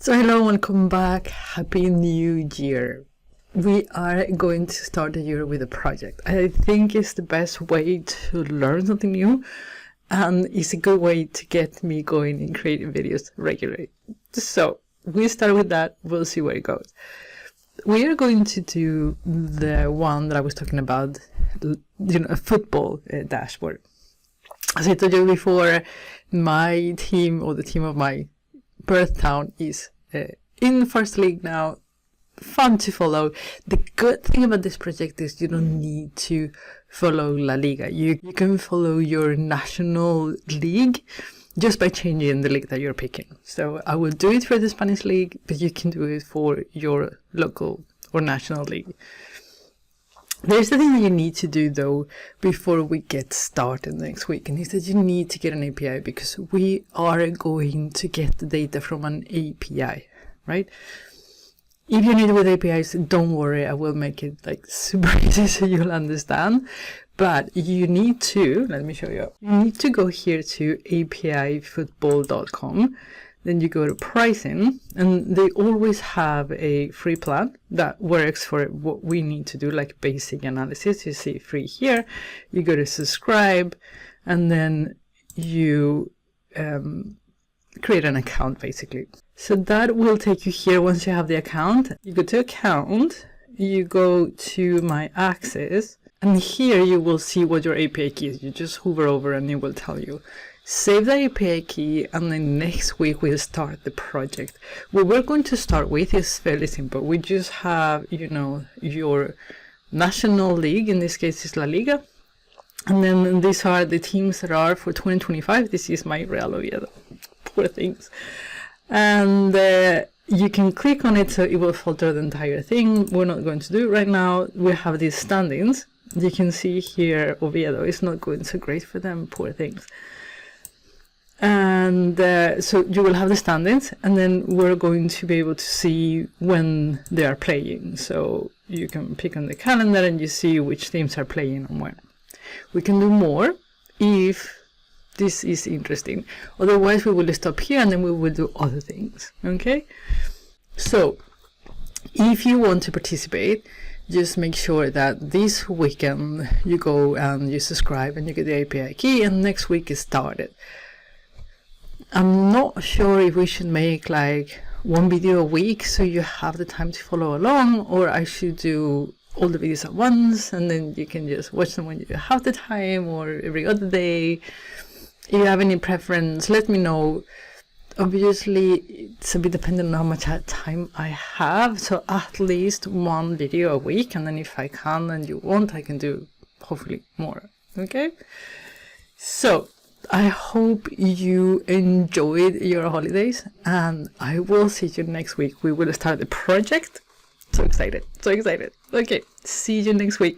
So hello and welcome back. Happy New Year. We are going to start the year with a project. I think it's the best way to learn something new, and it's a good way to get me going in creating videos regularly. So we start with that. We'll see where it goes. We are going to do the one that I was talking about, a football dashboard. As I told you before, my team, or the team of my birth town, is in first league now. Fun to follow. The good thing about this project is you don't need to follow La Liga. You can follow your national league just by changing the league that you're picking. So I will do it for the Spanish league, but you can do it for your local or national league. There's the thing that you need to do though before we get started next week, and is that you need to get an API, because we are going to get the data from an API, right? If you need it with APIs, don't worry, I will make it like super easy so you'll understand. But you need to, let me show you. You need to go here to apifootball.com. Then you go to pricing, and they always have a free plan that works for what we need to do, like basic analysis. You see free here. You go to subscribe, and then you create an account basically. So that will take you here. Once you have the account, you go to account, you go to my access, and here you will see what your API key is. You just hover over and it will tell you. Save the API key, and then next week we'll start the project. What we're going to start with is fairly simple. We just have, your national league, in this case is La Liga. And then these are the teams that are for 2025. This is my Real Oviedo. Poor things. And you can click on it so it will filter the entire thing. We're not going to do it right now. We have these standings. You can see here Oviedo is not going so great for them, poor things. And so you will have the standings, and then we're going to be able to see when they are playing. So you can pick on the calendar and you see which teams are playing and when. We can do more if this is interesting. Otherwise, we will stop here and then we will do other things. Okay? So if you want to participate, just make sure that this weekend you go and you subscribe and you get the API key, and next week is started. I'm not sure if we should make like one video a week so you have the time to follow along, or I should do all the videos at once and then you can just watch them when you have the time, or every other day. If you have any preference, let me know. Obviously, it's a bit dependent on how much time I have, so at least one video a week, and then if I can and you want, I can do hopefully more. Okay? So I hope you enjoyed your holidays, and I will see you next week. We will start the project. So excited, so excited. Okay, see you next week.